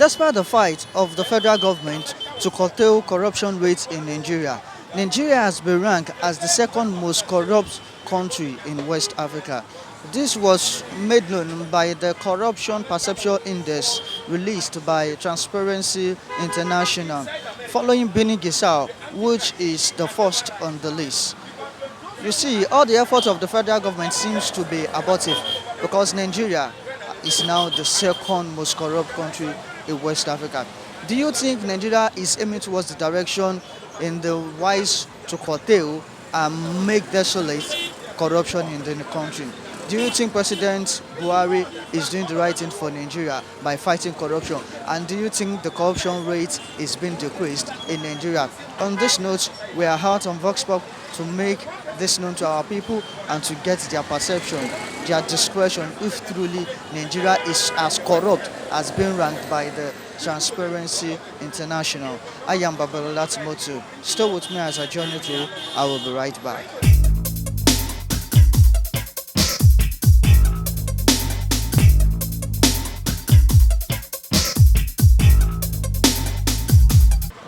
Despite the fight of the federal government to curtail corruption rates in Nigeria, Nigeria has been ranked as the second most corrupt country in West Africa. This was made known by the Corruption Perception Index released by Transparency International, following Guinea-Bissau, which is the first on the list. You see, all the efforts of the federal government seems to be abortive because Nigeria is now the second most corrupt country in West Africa. Do you think Nigeria is aiming towards the direction in the wise to curtail and make desolate corruption in the country? Do you think President Buhari is doing the right thing for Nigeria by fighting corruption? And do you think the corruption rate is being decreased in Nigeria? On this note, we are out on Vox Pop to make this known to our people and to get their perception, their discretion, if truly Nigeria is as corrupt as being ranked by the Transparency International. I am Babalola Timotu. Stay with me as I journey through. I will be right back.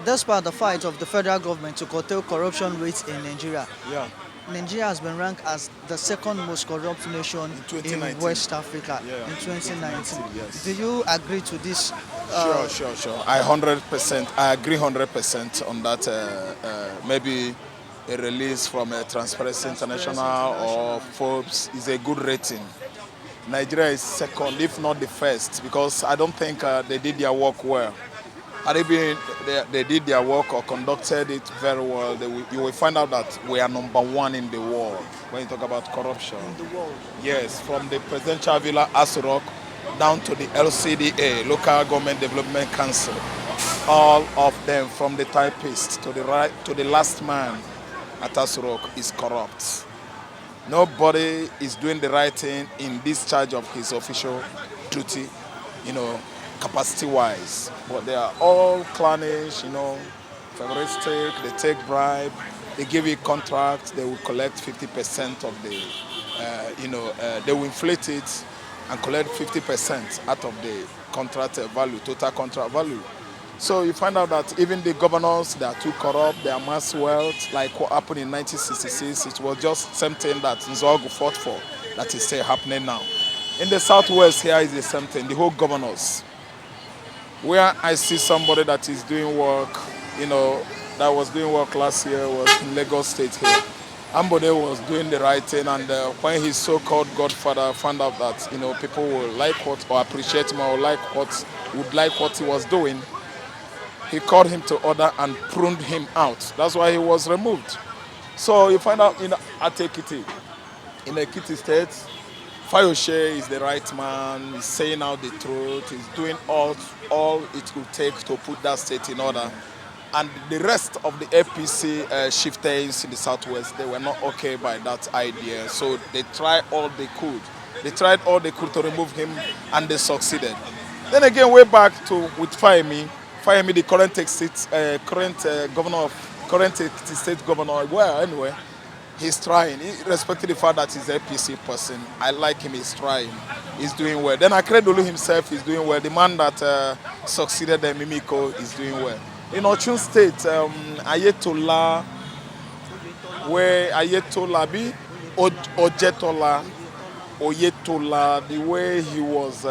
Despite the fight of the federal government to curtail corruption rates in Nigeria, Nigeria has been ranked as the second most corrupt nation in West Africa in 2019. Yes. Do you agree to this? Sure. I agree 100% on that. Maybe a release from Transparency International or Forbes is a good rating. Nigeria is second, if not the first, because I don't think they did their work well. Had they did their work or conducted it very well, you will find out that we are number one in the world when you talk about corruption. In the world? Yes, from the Presidential Villa Asurok down to the LCDA, Local Government Development Council. All of them, from the typist to the last man at Asurok, is corrupt. Nobody is doing the right thing in discharge of his official duty, capacity-wise, but they are all clannish, favoristic. They take bribe, they give you contracts, they will collect 50% of the, they will inflate it and collect 50% out of the contract value, total contract value. So you find out that even the governors, they are too corrupt, they amass wealth, like what happened in 1966. It was just same thing that Nzogu fought for, that is still happening now. In the southwest here is the same thing, the whole governors. Where I see somebody that is doing work, that was doing work last year was in Lagos State here. Ambode was doing the right thing, and when his so-called godfather found out that, people will like or appreciate him or would like what he was doing, he called him to order and pruned him out. That's why he was removed. So you find out in Atekiti, in Ekiti State, Fayoshe is the right man, he's saying out the truth, he's doing all it will take to put that state in order. And the rest of the APC shifters in the southwest, they were not okay by that idea. So they tried all they could. They tried all they could to remove him, and they succeeded. Then again, way back with Fayemi, the current state governor, well, anyway, he's trying, irrespective of the fact that he's an APC person. I like him, he's trying, he's doing well. Then Akredolu himself is doing well. The man that succeeded Mimiko is doing well. In Ochun State, Ayetola Oyetola, the way he was,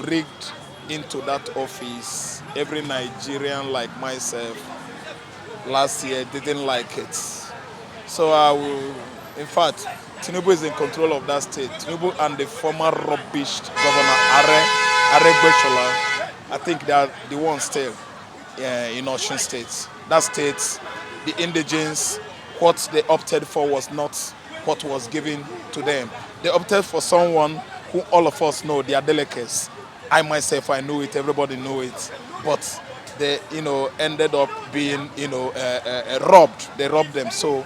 rigged into that office, every Nigerian like myself last year didn't like it. So in fact, Tinubu is in control of that state. Tinubu and the former rubbish governor Aregbesola, I think they are the ones still in Osun State. That state, the indigenes, what they opted for was not what was given to them. They opted for someone who all of us know, they are delicates. I myself, I knew it, everybody knew it. But they, ended up being, robbed. They robbed them. So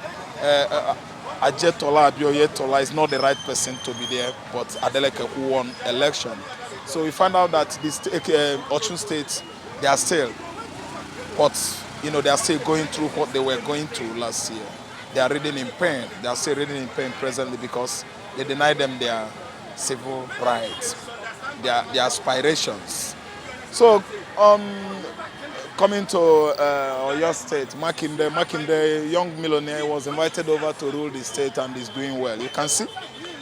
Ajetola Abioyetola is not the right person to be there, but Adeleke who won election. So we found out that this Ochun State, they are still, but they are still going through what they were going through last year. They are reading in pain. They are still reading in pain presently because they deny them their civil rights, their aspirations. So, coming to your state, Makinde, young millionaire, was invited over to rule the state and is doing well. You can see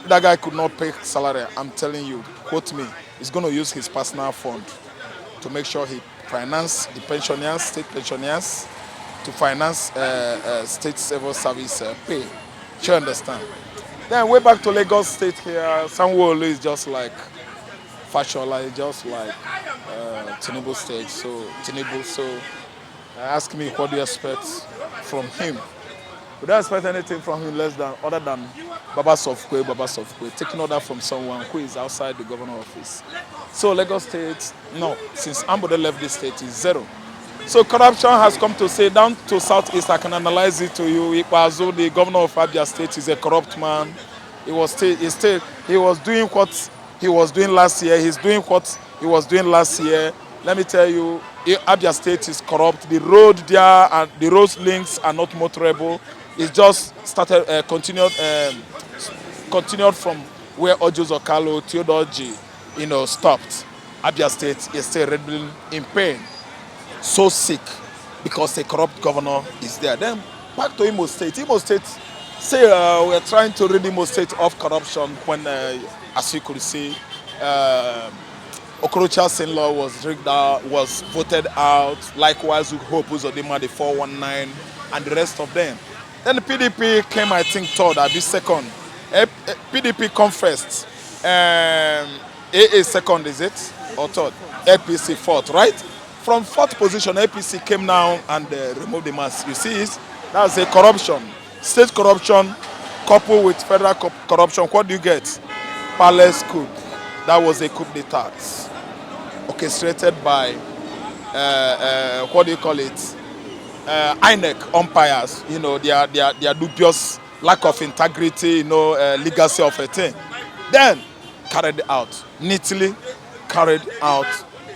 that guy could not pay salary. I'm telling you, quote me, he's going to use his personal fund to make sure he finance the pensioners, state pensioners, to finance state civil service pay. Do you understand? Then way back to Lagos State here, Sanwo-Olu is just like Fashola, just like Tinubu State. So Tinubu. So ask me what do you expect from him? We don't expect anything from him less than other than Baba Sofkwe, taking order from someone who is outside the governor office. So Lagos State, no, since Ambode left the state is zero. So corruption has come to say down to southeast. I can analyze it to you. Ikpazu, the governor of Abia State, is a corrupt man. He was doing what he was doing last year. He's doing what he was doing last year. Let me tell you, Abia State is corrupt. The road there and the road links are not motorable. It's just continued from where Ojo Zokalo, Theodoji, stopped. Abia State is still really in pain, so sick because a corrupt governor is there. Then back to Imo State. Imo State say we're trying to rid Imo State of corruption when, as you could see, Okorocha's in-law was voted out. Likewise, with Hope Uzodinma, the 419, and the rest of them. Then the PDP came, I think, third, or second. PDP come first. AA second, is it? Or third? APC fourth, right? From fourth position, APC came now and removed the mask. You see it? That's a corruption. State corruption coupled with federal corruption. What do you get? Palace coup. That was a coup d'etat orchestrated by, what do you call it? INEC umpires. Their dubious lack of integrity, legacy of a thing. Then carried out, neatly carried out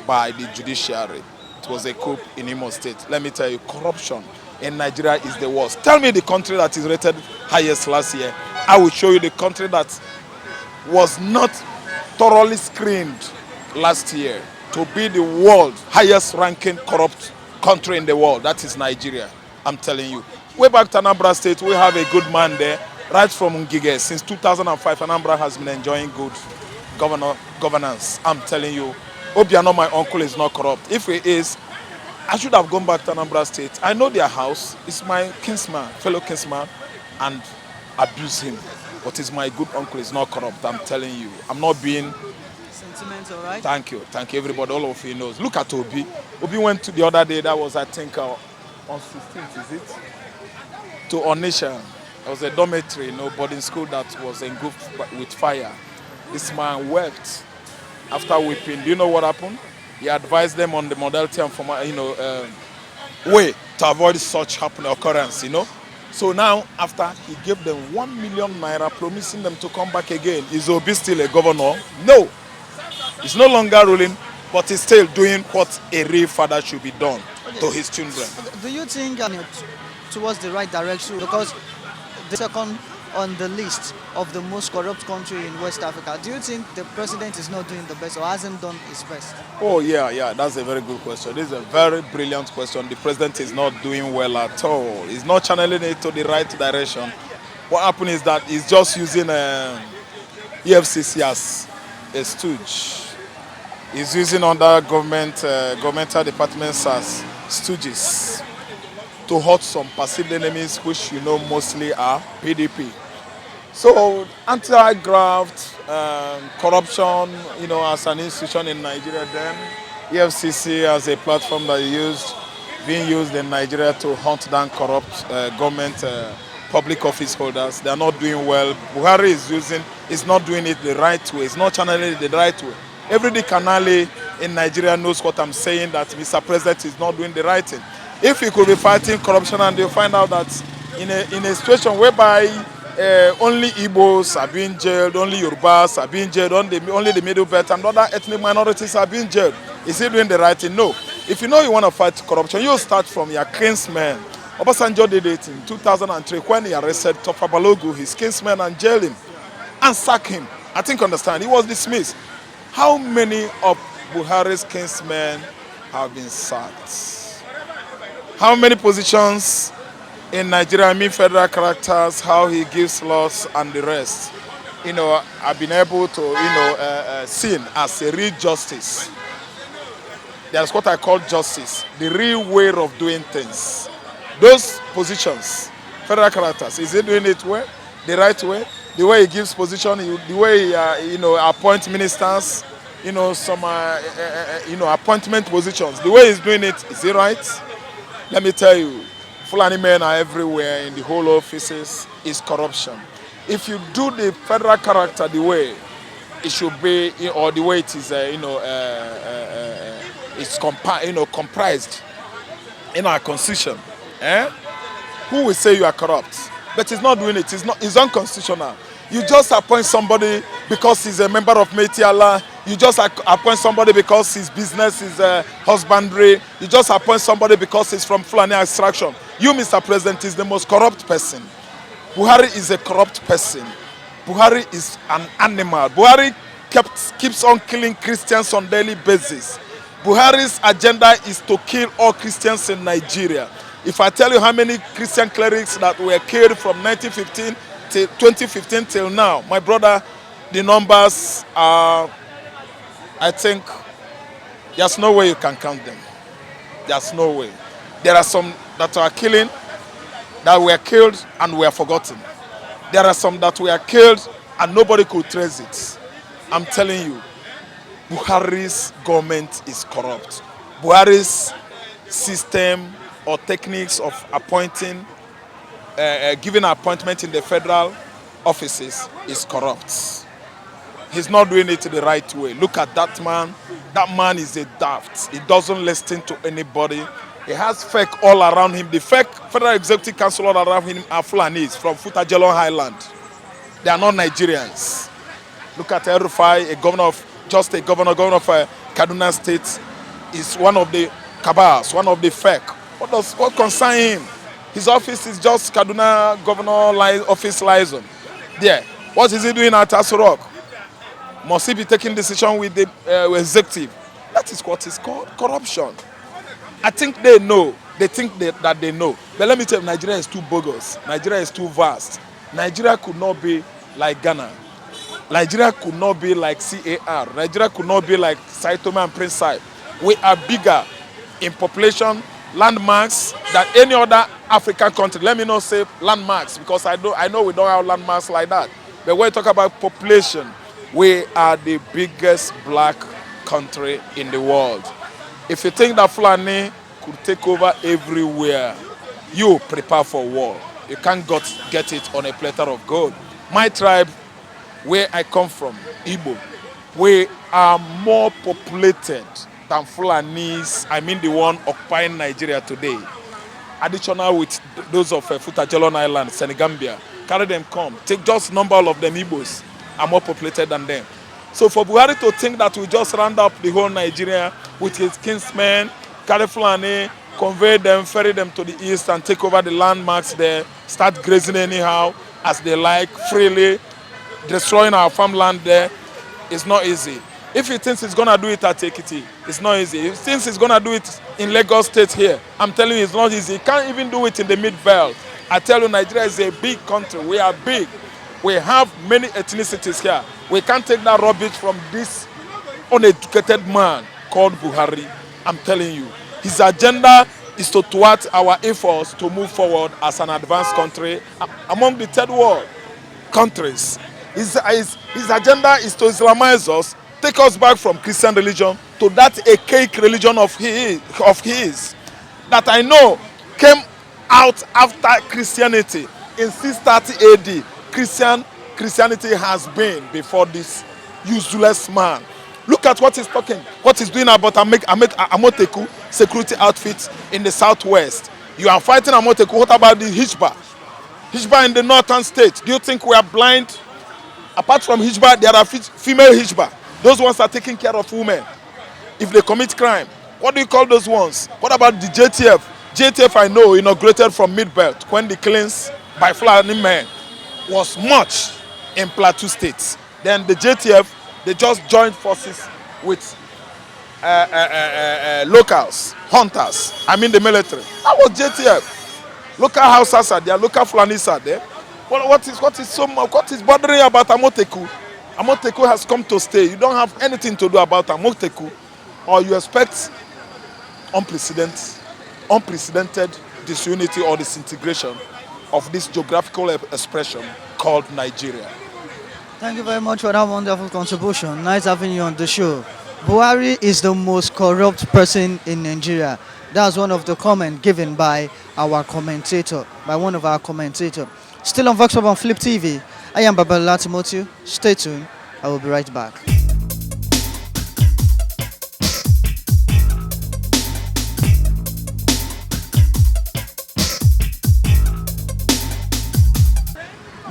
by the judiciary. It was a coup in Imo State. Let me tell you, corruption in Nigeria is the worst. Tell me the country that is rated highest last year. I will show you the country that was not thoroughly screened last year to be the world highest ranking corrupt country in the world. That is Nigeria. I'm telling you. Way back to Anambra State, we have a good man there. Right from Ngige, since 2005, Anambra has been enjoying good governance. I'm telling you, Obiano, my uncle, is not corrupt. If he is, I should have gone back to Anambra State. I know their house. It's my kinsman, fellow kinsman, and abuse him. But it's my good uncle, is not corrupt. I'm telling you. I'm not being Sentimental, right? Thank you. Thank you, everybody. All of you knows. Look at Obi. Obi went to the other day. That was, I think, on 16th, is it? To Onisha. There was a dormitory, boarding school that was engulfed with fire. This man wept. After weeping, do you know what happened? He advised them on the modality and way to avoid such occurrence, So now, after he gave them 1 million naira, promising them to come back again, is Obi still a governor? No. He's no longer ruling, but he's still doing what a real father should be done to his children. Do you think towards the right direction? Because the second on the list of the most corrupt country in West Africa, do you think the president is not doing the best or hasn't done his best? Oh, yeah, that's a very good question. This is a very brilliant question. The president is not doing well at all. He's not channeling it to the right direction. What happened is that he's just using EFCC as a stooge. He's using other governmental departments as stooges to hurt some perceived enemies, which mostly are PDP. So anti-graft, corruption, as an institution in Nigeria, then EFCC as a platform that being used in Nigeria to hunt down corrupt government public office holders. They are not doing well. Buhari is not doing it the right way. It's not channeling it the right way. Every canale in Nigeria knows what I'm saying, that Mr. President is not doing the right thing. If he could be fighting corruption and they'll find out that in a situation whereby only Igbos are being jailed, only Yorubas are being jailed, only the Middle Belt and other ethnic minorities are being jailed, is he doing the right thing? No. If you know you want to fight corruption, you start from your kinsmen. Obasanjo did it in 2003 when he arrested Tofa Balogu, his kinsman, and jailed him and sacked him. I think understand, he was dismissed. How many of Buhari's kinsmen have been sacked. How many positions in Nigeria, I mean federal characters, how he gives laws and the rest, I've been able to, seen as a real justice. That's what I call justice, the real way of doing things. Those positions, federal characters, is he doing it well, the right way? The way he gives position, the way he, appoint ministers, some, appointment positions. The way he's doing it, is it right? Let me tell you, Fulani men are everywhere in the whole offices. Is corruption. If you do the federal character the way it should be, or the way it is, it's comprised in our constitution, who will say you are corrupt? But he's not doing it. It's unconstitutional. You just appoint somebody because he's a member of Métis Allah. You just appoint somebody because his business is husbandry. You just appoint somebody because he's from Fulani extraction. You, Mr. President, is the most corrupt person. Buhari is a corrupt person. Buhari is an animal. Buhari keeps on killing Christians on daily basis. Buhari's agenda is to kill all Christians in Nigeria. If I tell you how many Christian clerics that were killed from 1915 till 2015 till now, my brother, the numbers are, I think, there's no way you can count them. There's no way. There are some that are killing, that were killed and were forgotten. There are some that were killed and nobody could trace it. I'm telling you, Buhari's government is corrupt. Buhari's system or techniques of appointing, giving appointment in the federal offices is corrupt. He's not doing it the right way. Look at that man. That man is a daft. He doesn't listen to anybody. He has fake all around him. The fake Federal Executive Council all around him are Fulanis from Futajelon Highland. They are not Nigerians. Look at El-Rufai, governor of Kaduna State, is one of the cabals, one of the fake. What concern him? His office is just Kaduna Governor Office liaison. There. What is he doing at Asurok? Must he be taking decision with the executive? That is what is called corruption. I think they know. They think that they know. But let me tell you, Nigeria is too bogus. Nigeria is too vast. Nigeria could not be like Ghana. Nigeria could not be like CAR. Nigeria could not be like Sao Tome and Principe. We are bigger in population, landmarks, than any other African country. Let me not say landmarks, because I know we don't have landmarks like that. But when you talk about population, we are the biggest black country in the world. If you think that Fulani could take over everywhere, you prepare for war. You can't get it on a platter of gold. My tribe, where I come from, Igbo, we are more populated than Fulanis, I mean the one occupying Nigeria today. Additional with those of Futajelon Island, Senegambia. Carry them come. Take just number of them Igbos are more populated than them. So for Buhari to think that we just round up the whole Nigeria with his kinsmen, carry Fulani, convey them, ferry them to the east and take over the landmarks there, start grazing anyhow as they like, freely, destroying our farmland there, is not easy. If he thinks he's going to do it at Ekiti, it's not easy. If he thinks he's going to do it in Lagos State here, I'm telling you, it's not easy. He can't even do it in the Mid-Belt. I tell you, Nigeria is a big country. We are big. We have many ethnicities here. We can't take that rubbish from this uneducated man called Buhari. I'm telling you. His agenda is to thwart our efforts to move forward as an advanced country among the third world countries. His agenda is to Islamize us, take us back from Christian religion to that archaic religion of his that I know came out after Christianity in 630 AD. Christianity has been before this useless man. Look at what he's talking, what he's doing about Amoteku security outfits in the southwest. You are fighting Amoteku. What about the Hijba? Hijba in the northern states. Do you think we are blind? Apart from Hijba, there are female Hijba. Those ones are taking care of women if they commit crime. What do you call those ones? What about the JTF? JTF, I know, inaugurated from Mid-Belt when the killings by Fulani men was much in Plateau State. Then the JTF, they just joined forces with locals, hunters. I mean the military. That was JTF. Local houses are there, local Fulanis are there. What is bothering you about Amoteku? Amoteku has come to stay. You don't have anything to do about Amoteku, or you expect unprecedented disunity or disintegration of this geographical expression called Nigeria. Thank you very much for that wonderful contribution. Nice having you on the show. Buhari is the most corrupt person in Nigeria. That's one of the comments given by our commentator, by one of our commentators. Still on Vox Pop on Flip TV. I am Babala Timothy. Stay tuned. I will be right back.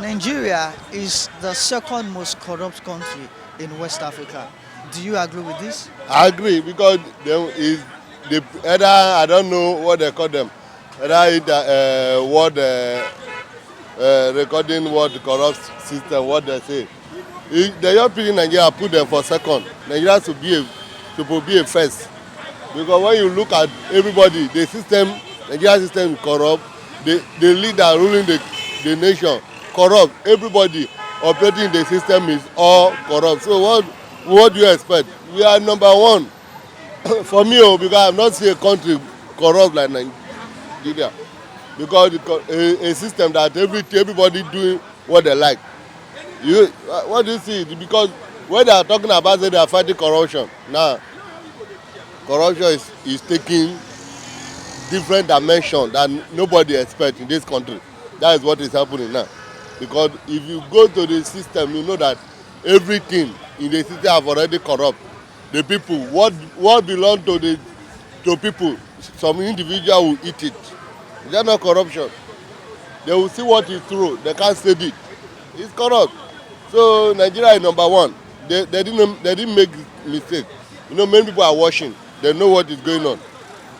Nigeria is the second most corrupt country in West Africa. Do you agree with this? I agree because the either I don't know what they call them, either it what recording what the corrupt system what they say. The young people in Nigeria put them for second. Nigeria should be a first because when you look at everybody, the system, Nigeria system is corrupt. The leader ruling the nation corrupt. Everybody operating in the system is all corrupt. So what do you expect? We are number one. For me, because I have not seen a country corrupt like Nigeria. Because a system that everybody doing what they like. What do you see? Because when they are talking about say they are fighting corruption, now corruption is taking different dimension that nobody expects in this country. That is what is happening now. Because if you go to the system, you know that everything in the system have already corrupt. The people, what belongs to people, some individual will eat it. Is that not corruption? They will see what is true. They can't say it. It's corrupt. So Nigeria is number one. They didn't make mistake. You know, many people are watching. They know what is going on.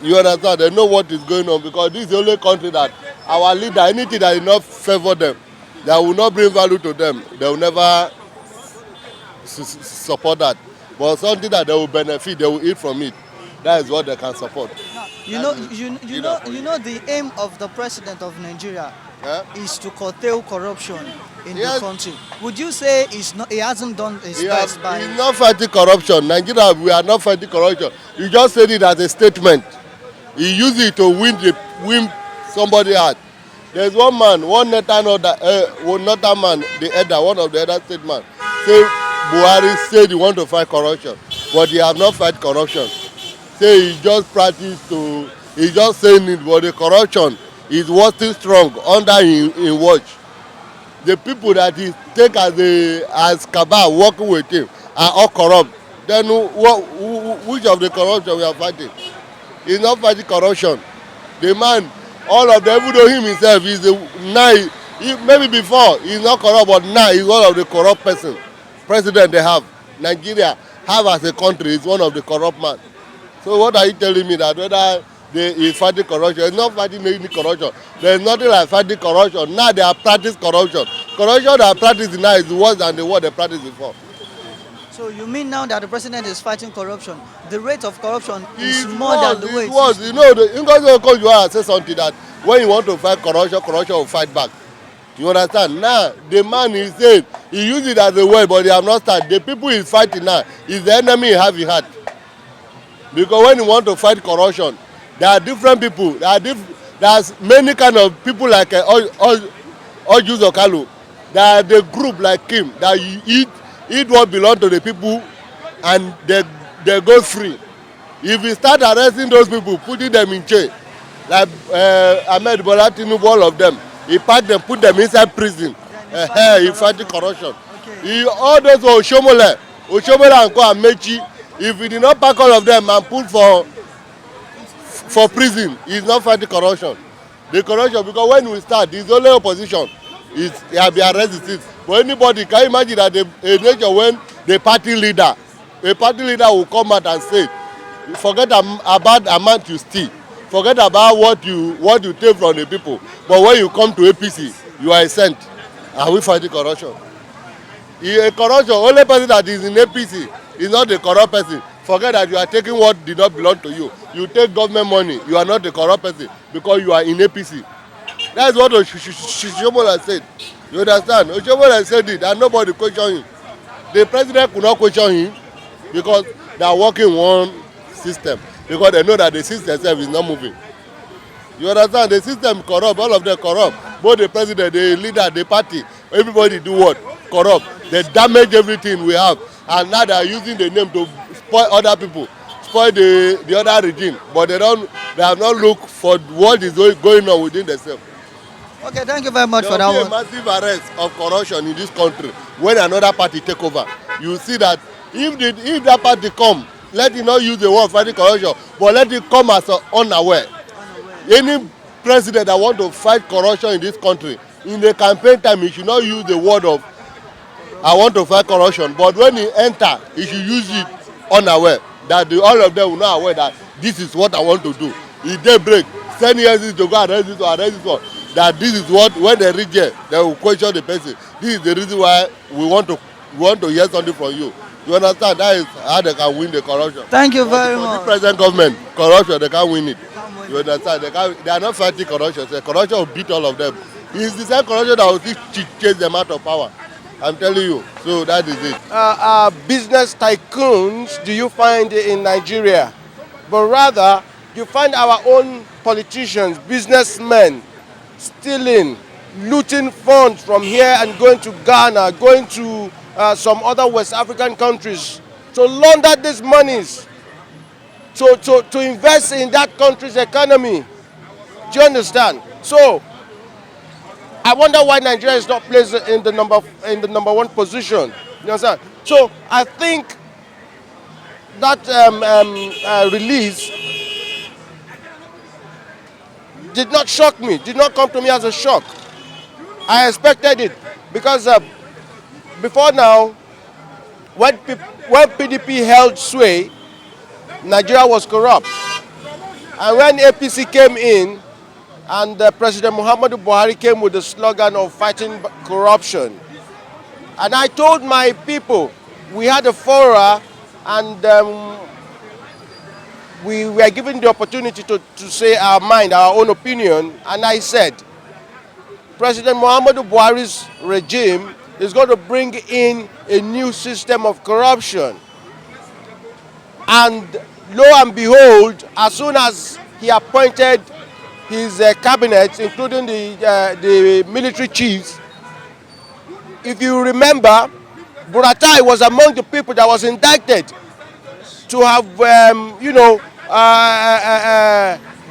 You understand? They know what is going on because this is the only country that our leader, anything that is not favor them, that will not bring value to them, they will never support that. But something that they will benefit, they will eat from it. That is what they can support. You know the aim of the president of Nigeria is to curtail corruption in the country. Would you say he hasn't done his best by? He's not fighting corruption. Nigeria, we are not fighting corruption. You just said it as a statement. He used it to win somebody out. There's one man, one man, the elder, one of the elder statesmen, say Buhari said he want to fight corruption, but he have not fight corruption. Say he just he's just saying it, but the corruption is working strong under in watch. The people that he take as cabal working with him are all corrupt. Then which of the corruption we are fighting? He's not fighting corruption. The man, all of them, even though him himself is maybe before he's not corrupt, but now he's one of the corrupt president they have. Nigeria have as a country is one of the corrupt man. So what are you telling me that whether he's fighting corruption? He's not fighting any corruption. There's nothing like fighting corruption. Now they are practicing corruption. Corruption they are practicing now is worse than what they practiced before. So you mean now that the president is fighting corruption, the rate of corruption is more than the way it was. You know, because you want to say something that when you want to fight corruption, corruption will fight back. You understand? Now, the man is saying, he used it as a word, but they have not started. The people he's fighting now is the enemy he have in heart. Because when you want to fight corruption, there are different people. There's many kind of people like Ojuzo Kalu. There are the group like him that you eat what belongs to the people and they go free. If you start arresting those people, putting them in jail, like Ahmed Bola Tinubu, all of them, he packed them, put them inside prison. He fighting corruption. Okay. All those Oshomole and Amechi, if he did not pack all of them and put for prison, he's not fighting corruption. The corruption, because when we start, the only opposition is he have been arrested. But anybody can you imagine that a nation when a party leader will come out and say, forget about amount you steal, forget about what you take from the people. But when you come to APC, you are a saint. Are we fighting corruption? A corruption, only person that is in APC is not a corrupt person. Forget that you are taking what did not belong to you. You take government money. You are not a corrupt person because you are in APC. That's what Oshomola said. You understand? Oshomola said it and nobody questioned him. The president could not question him because they are working one system. Because they know that the system itself is not moving. You understand? The system corrupt. All of them corrupt. Both the president, the leader, the party, everybody do what? Corrupt. They damage everything we have. And now they are using the name to spoil other people, spoil the other regime. But they have not looked for what is going on within themselves. Okay, thank you very much for There that will be a one. massive arrest of corruption in this country when another party take over. You see that if that party come, let it not use the word fighting corruption, but let it come as unaware. Any president that want to fight corruption in this country, in the campaign time, he should not use the word of I want to fight corruption, but when he enter, he should use it unaware. That all of them will not aware that this is what I want to do. If they break, send years to go arrest this one. That this is what when they reach here, they will question the person. This is the reason why we want to hear something from you. You understand? That is how they can win the corruption. Thank you very For the much. present government, corruption they can't win it. You understand? They are not fighting corruption. So corruption will beat all of them. It's the same corruption that will still chase them out of power. I'm telling you. So that is it. Business tycoons do you find in Nigeria? But rather, you find our own politicians, businessmen, stealing, looting funds from here and going to Ghana, going to some other West African countries to launder these monies, to invest in that country's economy. Do you understand? So I wonder why Nigeria is not placed in the number one position. You understand? So I think that release did not shock me, did not come to me as a shock. I expected it because before now, when PDP held sway, Nigeria was corrupt. And when APC came in, and President Muhammadu Buhari came with the slogan of fighting corruption. And I told my people, we had a forum and we were given the opportunity to say our mind, our own opinion. And I said, President Muhammadu Buhari's regime is going to bring in a new system of corruption. And lo and behold, as soon as he appointed his cabinet, including the military chiefs, if you remember, Buratai was among the people that was indicted to have,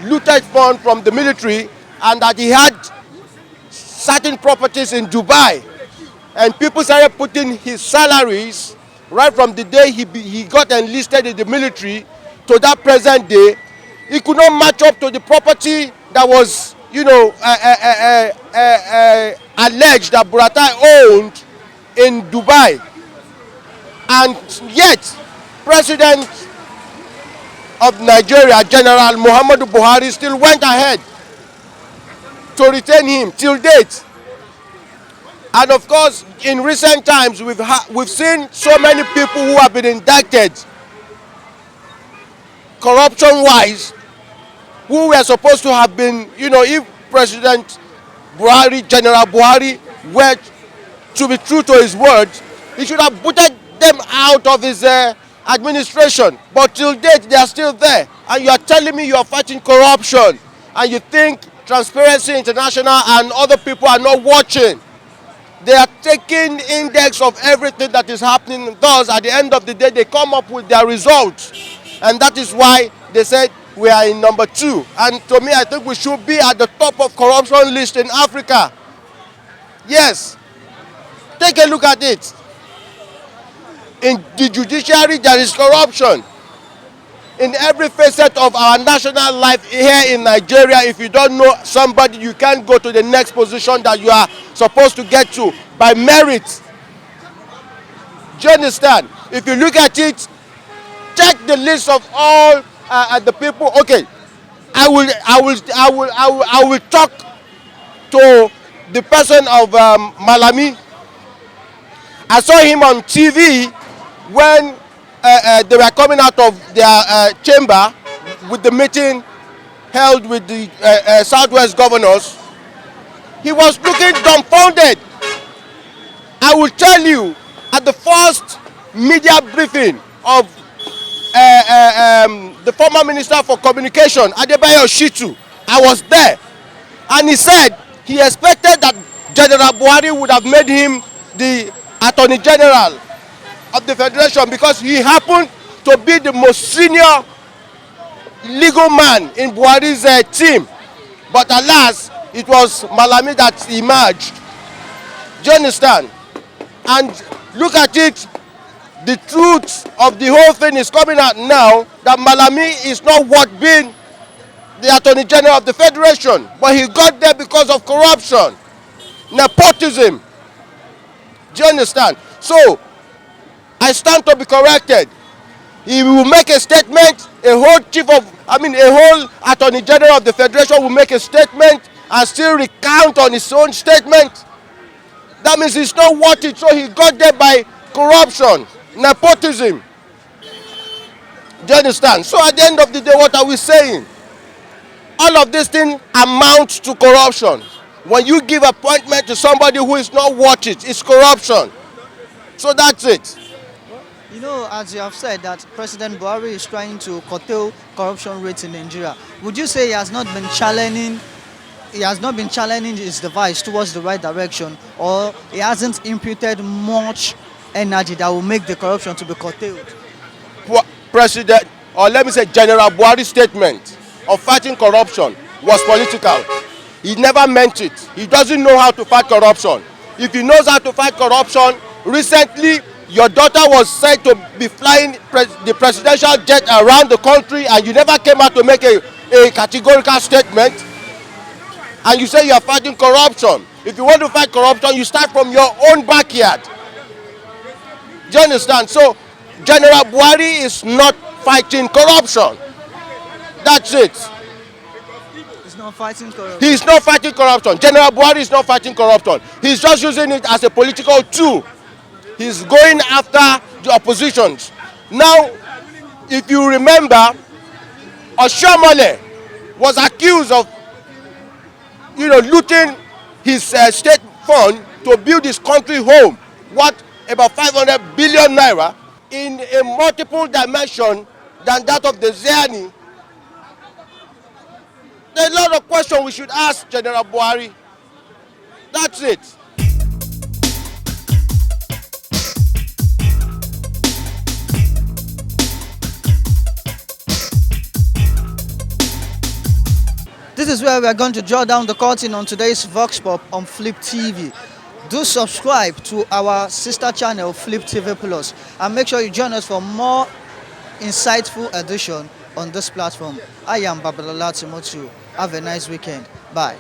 looted funds from the military, and that he had certain properties in Dubai. And people started putting his salaries right from the day he got enlisted in the military to that present day. He could not match up to the property that was, alleged that Buratai owned in Dubai. And yet, President of Nigeria, General Muhammadu Buhari, still went ahead to retain him till date. And of course, in recent times, we've seen so many people who have been indicted corruption-wise, who were supposed to have been, if President Buhari, General Buhari, were to be true to his words, he should have booted them out of his administration. But till date, they are still there. And you are telling me you are fighting corruption, and you think Transparency International and other people are not watching. They are taking index of everything that is happening. Thus, at the end of the day, they come up with their results. And that is why they said we are in number 2. And to me, I think we should be at the top of corruption list in Africa. Yes. Take a look at it. In the judiciary, there is corruption. In every facet of our national life here in Nigeria, if you don't know somebody, you can't go to the next position that you are supposed to get to by merit. Do you understand? If you look at it, check the list of all the people. Okay, I will talk to the person of Malami. I saw him on TV when they were coming out of their chamber with the meeting held with the Southwest governors, he was looking dumbfounded. I will tell you, at the first media briefing of the former Minister for Communication, Adebayo Shitu, I was there, and he said he expected that General Buhari would have made him the Attorney General of the Federation because he happened to be the most senior legal man in Buhari's team. But alas, it was Malami that emerged. Do you understand? And look at it, the truth of the whole thing is coming out now that Malami is not worth being the Attorney General of the Federation, but he got there because of corruption, nepotism. Do you understand? So, I stand to be corrected. He will make a statement, a whole Attorney General of the Federation will make a statement and still recount on his own statement. That means he's not worth it, so he got there by corruption, nepotism. Do you understand? So at the end of the day, what are we saying? All of this thing amounts to corruption. When you give appointment to somebody who is not worth it, it's corruption. So that's it. You know, as you have said, that President Buhari is trying to curtail corruption rates in Nigeria. Would you say he has not been challenging his device towards the right direction, or he hasn't imputed much energy that will make the corruption to be curtailed? President, or let me say General Buhari's statement of fighting corruption was political. He never meant it. He doesn't know how to fight corruption. If he knows how to fight corruption, recently your daughter was said to be flying the presidential jet around the country and you never came out to make a categorical statement. And you say you are fighting corruption. If you want to fight corruption, you start from your own backyard. Do you understand? So, General Buhari is not fighting corruption. That's it. He's not fighting corruption. He's not fighting corruption. General Buhari is not fighting corruption. He's just using it as a political tool. He's going after the oppositions. Now, if you remember, Oshiomhole was accused of looting his state fund to build his country home, worth about 500 billion naira, in a multiple dimension than that of the Ziani. There are a lot of questions we should ask General Buhari. That's it. This is where we are going to draw down the curtain on today's Vox Pop on Flip TV. Do subscribe to our sister channel Flip TV Plus and make sure you join us for more insightful edition on this platform. I am Babalola Timothy. Have a nice weekend. Bye.